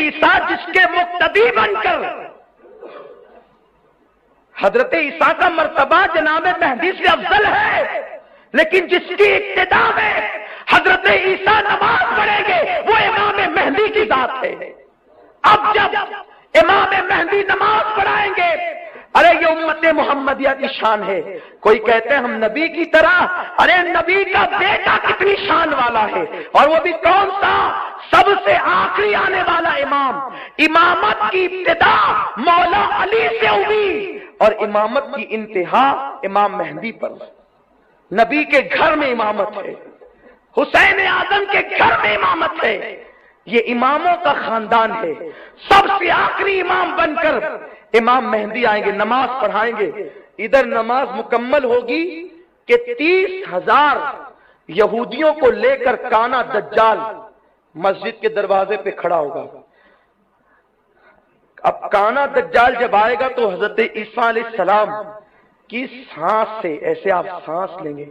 عیسیٰ جس کے مقتدی بن کر حضرت عیسیٰ کا مرتبہ جناب مہدی سے افضل ہے، لیکن جس کی ابتدا میں حضرت عیسیٰ نماز پڑھیں گے وہ امام مہدی کی ذات ہے۔ اب جب امام مہدی نماز پڑھائیں گے، ارے یہ امت محمدیہ کی شان ہے۔ کوئی کہتے ہیں ہم نبی کی طرح، ارے نبی کا بیٹا کتنی شان والا ہے، اور وہ بھی کون سا؟ سب سے آخری آنے والا امام۔ امامت کی ابتدا مولا علی سے ہوئی اور امامت کی انتہا امام مہدی پر۔ نبی کے گھر میں امامت ہے، حسین اعظم کے گھر میں امامت ہے۔ یہ اماموں کا خاندان ہے۔ سب سے آخری امام بن کر امام مہدی آئیں گے، نماز پڑھائیں گے۔ ادھر نماز مکمل ہوگی کہ 30,000 یہودیوں کو لے کر کانا دجال مسجد کے دروازے پہ کھڑا ہوگا۔ اب کانا دجال جب آئے گا تو حضرت عیسیٰ علیہ السلام کی سانس سے، ایسے آپ سانس لیں گے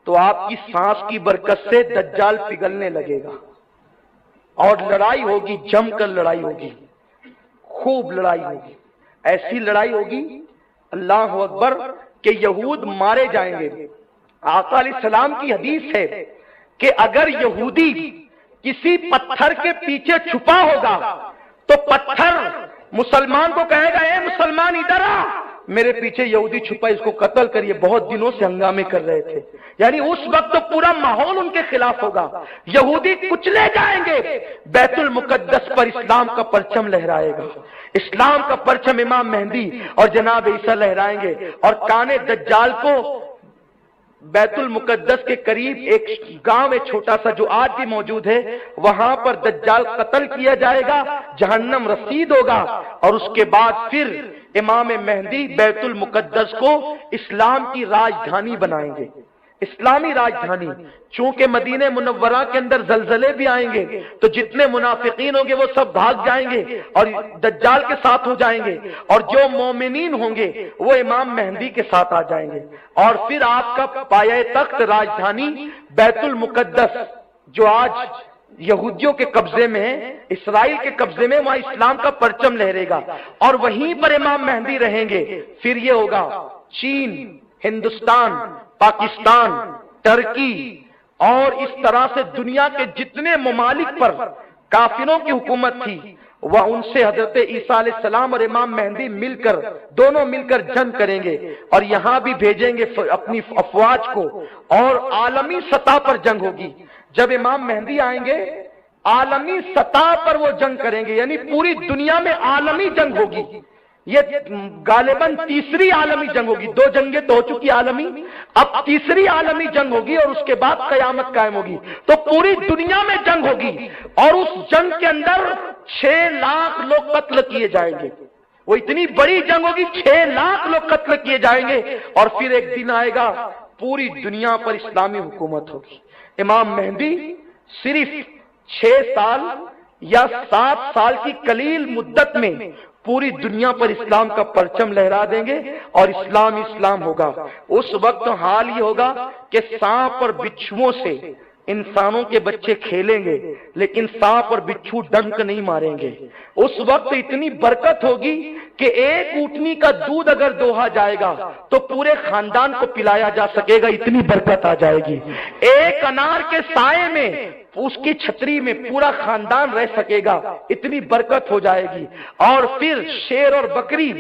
تو آپ کی سانس کی برکت سے دجال پگھلنے لگے گا، اور لڑائی ہوگی، جم کر لڑائی ہوگی، خوب لڑائی ہوگی۔ ایسی لڑائی ہوگی اللہ اکبر کہ یہود مارے جائیں گے۔ آقا علیہ السلام کی حدیث ہے کہ اگر یہودی کسی پتھر کے پیچھے چھپا ہوگا تو پتھر مسلمان کو کہے گا اے مسلمان ادھر آ، میرے پیچھے یہودی چھپا، اس کو قتل کریے، بہت دنوں سے ہنگامے کر رہے تھے۔ یعنی اس وقت تو پورا ماحول ان کے خلاف ہوگا، یہودی کچلے جائیں گے، بیت المقدس پر اسلام کا پرچم لہرائے گا، اسلام کا پرچم امام مہدی اور جناب عیسیٰ لہرائیں گے، اور کانے دجال کو بیت المقدس کے قریب ایک گاؤں ہے چھوٹا سا جو آج بھی موجود ہے، وہاں پر دجال قتل کیا جائے گا، جہنم رسید ہوگا، اور اس کے بعد پھر امام مہدی بیت المقدس کو اسلام کی راجدھانی بنائیں گے، اسلامی راجدھانی۔ چونکہ مدینہ منورہ کے اندر زلزلے بھی آئیں گے تو جتنے منافقین ہوں گے وہ سب بھاگ جائیں گے اور دجال کے ساتھ ہو جائیں گے، اور جو مومنین ہوں گے وہ امام مہدی کے ساتھ آ جائیں گے، اور پھر آپ کا پایہ تخت راجدھانی بیت المقدس جو آج یہودیوں کے قبضے میں ہے، اسرائیل کے قبضے میں، وہاں اسلام کا پرچم لہرے گا، اور وہیں پر امام مہدی رہیں گے۔ پھر یہ ہوگا چین، ہندوستان، پاکستان، ترکی، اور اس طرح سے دنیا کے جتنے ممالک پر کافروں کی حکومت تھی، وہ ان سے حضرت عیسیٰ علیہ السلام اور امام مہدی مل کر، دونوں مل کر جنگ کریں گے، اور یہاں بھی بھیجیں گے اپنی افواج کو، اور عالمی سطح پر جنگ ہوگی۔ جب امام مہدی آئیں گے عالمی سطح پر وہ جنگ کریں گے، یعنی پوری دنیا میں عالمی جنگ ہوگی۔ یہ غالباً تیسری عالمی جنگ ہوگی، 2 جنگیں تو ہو چکی عالمی، اب تیسری عالمی جنگ ہوگی، اور اس کے بعد قیامت قائم ہوگی، تو پوری دنیا میں جنگ ہوگی، اور اس جنگ کے اندر 6 لاکھ لوگ قتل کیے جائیں گے۔ وہ اتنی بڑی جنگ ہوگی، 6 لاکھ لوگ قتل کیے جائیں گے، اور پھر ایک دن آئے گا پوری دنیا پر اسلامی حکومت ہوگی۔ امام مہدی صرف 6 سال یا 7 سال کی قلیل مدت میں پوری دنیا پر اسلام کا پرچم لہرا دیں گے، اور اسلام اسلام ہوگا۔ اس وقت حال یہ ہوگا کہ سانپ اور بچھوؤں سے انسانوں کے بچے کھیلیں گے، لیکن سانپ اور بچھو ڈنک نہیں ماریں گے۔ اس وقت اتنی برکت ہوگی کہ ایک اونٹنی کا دودھ اگر دوہا جائے گا تو پورے خاندان کو پلایا جا سکے گا، اتنی برکت آ جائے گی۔ ایک انار کے سائے میں، اس کی چھتری میں پورا خاندان رہ سکے گا، اتنی برکت ہو جائے گی۔ اور پھر شیر اور بکری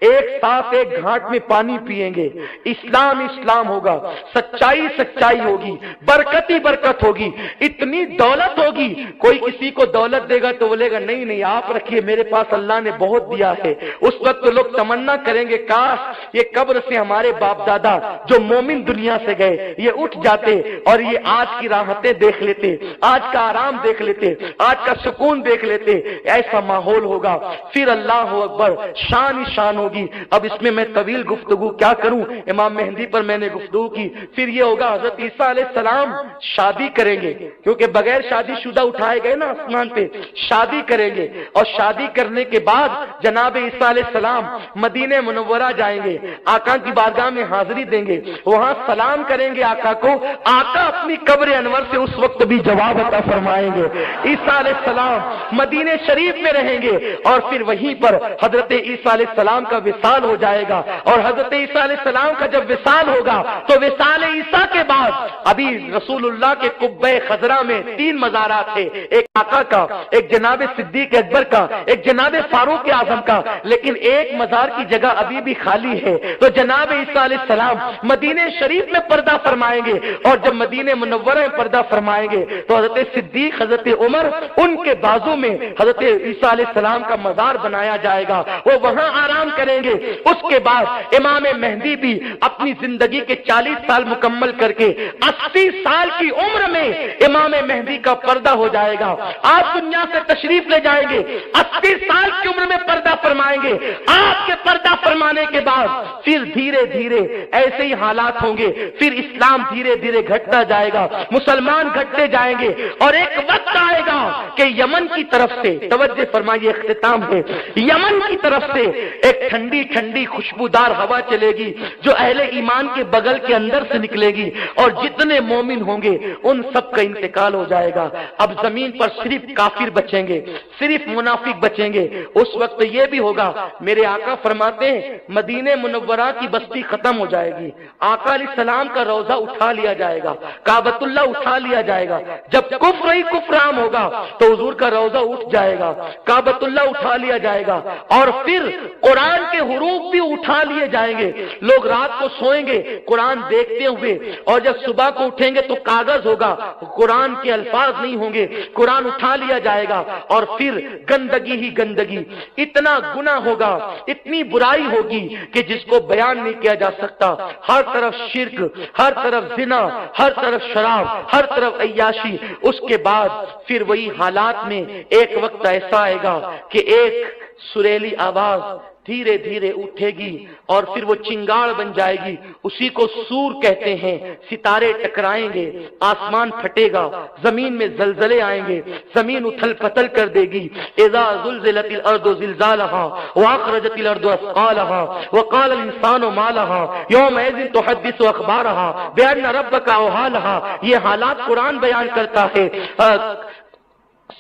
ایک ساتھ ایک گھاٹ میں پانی پیئیں گے، اسلام اسلام ہوگا، سچائی سچائی ہوگی، برکت ہی برکت ہوگی، اتنی دولت ہوگی۔ کوئی کسی کو دولت دے گا تو بولے گا نہیں نہیں آپ رکھیے، میرے پاس اللہ نے بہت دیا ہے۔ اس وقت لوگ تمنا کریں گے کاش یہ قبر سے ہمارے باپ دادا جو مومن دنیا سے گئے یہ اٹھ جاتے اور یہ آج کی راحتیں دیکھ لیتے، آج کا آرام دیکھ لیتے، آج کا سکون دیکھ لیتے۔ ایسا ماحول ہوگا، پھر اللہ اکبر، شان ہی شان ہوگی. اب اس میں طویل گفتگو کیا کروں, امام مہدی پر میں نے گفتگو کی. پھر یہ ہوگا حضرت عیسیٰ علیہ السلام شادی کریں گے, کیونکہ بغیر شادی شدہ اٹھائے گئے نا آسمان پہ, شادی کریں گے, اور شادی کرنے کے بعد جناب عیسیٰ علیہ السلام مدینہ منورہ جائیں گے, آقا کی بارگاہ میں حاضری دیں گے, وہاں سلام کریں گے آقا کو. آقا اپنی قبر انور سے اس وقت بھی جواب عطا فرمائیں گے. عیسیٰ علیہ السلام مدینہ شریف میں رہیں گے, اور پھر وہیں پر حضرت عیسیٰ علیہ السلام کا وصال ہو جائے گا. اور حضرت عیسیٰ علیہ السلام کا جب وصال ہوگا تو وصال عیسیٰ کے بعد ابھی رسول اللہ کے قبہ خضرا میں 3 مزارات تھے, ایک آقا کا, ایک جناب صدیق اکبر کا, ایک جناب فاروق اعظم کا, لیکن ایک مزار کی جگہ ابھی بھی خالی ہے. تو جناب عیسیٰ علیہ السلام مدینہ شریف میں پردہ فرمائیں گے, اور جب مدینہ منورہ میں پردہ فرمائیں گے تو حضرت صدیق, حضرت عمر, ان کے بازو میں حضرت عیسیٰ علیہ السلام کا مزار بنایا جائے گا, وہ وہاں آرام کریں گے. اس کے بعد امام مہدی بھی اپنی زندگی کے 40 سال مکمل کر کے 80 سال کی عمر میں امام مہدی کا پردہ ہو جائے گا. آپ دنیا سے تشریف لے جائیں گے, 80 سال کی عمر میں پردہ فرمائیں گے. آپ کے پردہ فرمانے کے بعد پھر دھیرے دھیرے ایسے ہی حالات ہوں گے, پھر اسلام دھیرے دھیرے گھٹتا جائے گا, مسلمان گھٹتے جائیں گے, اور ایک وقت آئے گا کہ یمن کی طرف سے, توجہ فرمائیے اختتام ہے, یمن کی طرف سے ایک ٹھنڈی ٹھنڈی خوشبودار ہوا چلے گی جو اہل ایمان کے بغل کے اندر سے نکلے گی, اور جتنے مومن ہوں گے ان سب کا انتقال ہو جائے گا. اب زمین پر صرف کافر بچیں گے, صرف منافق بچیں گے. اس وقت یہ بھی ہوگا, میرے آقا فرماتے ہیں مدینہ منورہ کی بستی ختم ہو جائے گی, آقا علیہ السلام کا روضہ اٹھا لیا جائے گا, کعبۃ اللہ اٹھا لیا جائے گا. جب کفر ہی کفر عام ہوگا تو حضور کا روضہ اٹھ جائے گا, کعبۃ اللہ اٹھا لیا جائے گا, اور پھر قرآن کے حروف بھی اٹھا لیے جائیں گے. لوگ رات کو سوئیں گے قرآن دیکھتے ہوئے, اور جب صبح کو اٹھیں گے تو کاغذ ہوگا, قرآن کے الفاظ نہیں ہوں گے, قرآن اٹھا لیا جائے گا. اور پھر گندگی ہی گندگی, اتنا گناہ ہوگا, اتنی برائی ہوگی کہ جس کو بیان نہیں کیا جا سکتا. ہر طرف شرک, ہر طرف زنا, ہر طرف شراب, ہر طرف عیاشی. اس کے بعد پھر وہی حالات میں ایک وقت ایسا آئے گا کہ ایک سریلی آواز دھیرے دھیرے اٹھے گی, اور پھر وہ چنگاڑ بن جائے گی, اسی کو سور کہتے ہیں. ستارے ٹکرائیں گے, آسمان پھٹے گا, زمین میں زلزلے آئیں گے, زمین اتھل پتل کر دے گی. اذا زلزلت الارض زلزالها واخرجت الارض اثقالها وقال الانسان ما لها يومئذ تحدث اخبارها بان ربك اوحى لها. یہ حالات قرآن بیان کرتا ہے.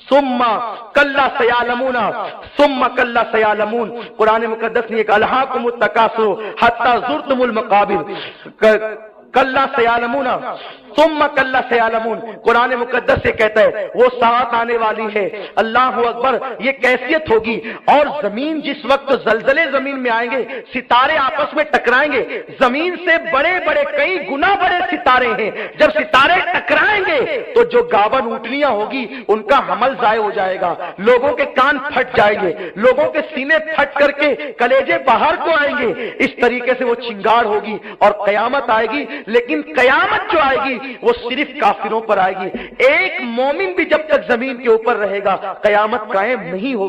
ثم کلا سیعلمون, ثم کلا سیعلمون, قرآن مقدس نے ایک الہاکم التکاثر حتی زرتم المقابر, کلا سیعلمون ثم کلا سیعلمون. قرآن مقدس سے کہتا ہے وہ ساتھ آنے والی ہے. اللہ اکبر, یہ کیفیت ہوگی. اور زمین جس وقت زلزلے زمین میں آئیں گے, ستارے آپس میں ٹکرائیں گے, زمین سے بڑے بڑے کئی گنا بڑے ستارے ہیں. جب ستارے ٹکرائیں گے تو جو گاون اونٹنیاں ہوگی ان کا حمل ضائع ہو جائے گا, لوگوں کے کان پھٹ جائیں گے, لوگوں کے سینے پھٹ کر کے کلیجے باہر کو آئیں گے. اس طریقے سے وہ چنگاڑ ہوگی اور قیامت آئے گی. لیکن قیامت جو آئے گی وہ صرف کافروں پر آئے گی. ایک مومن بھی جب تک زمین کے اوپر رہے گا قیامت قائم نہیں ہوگی.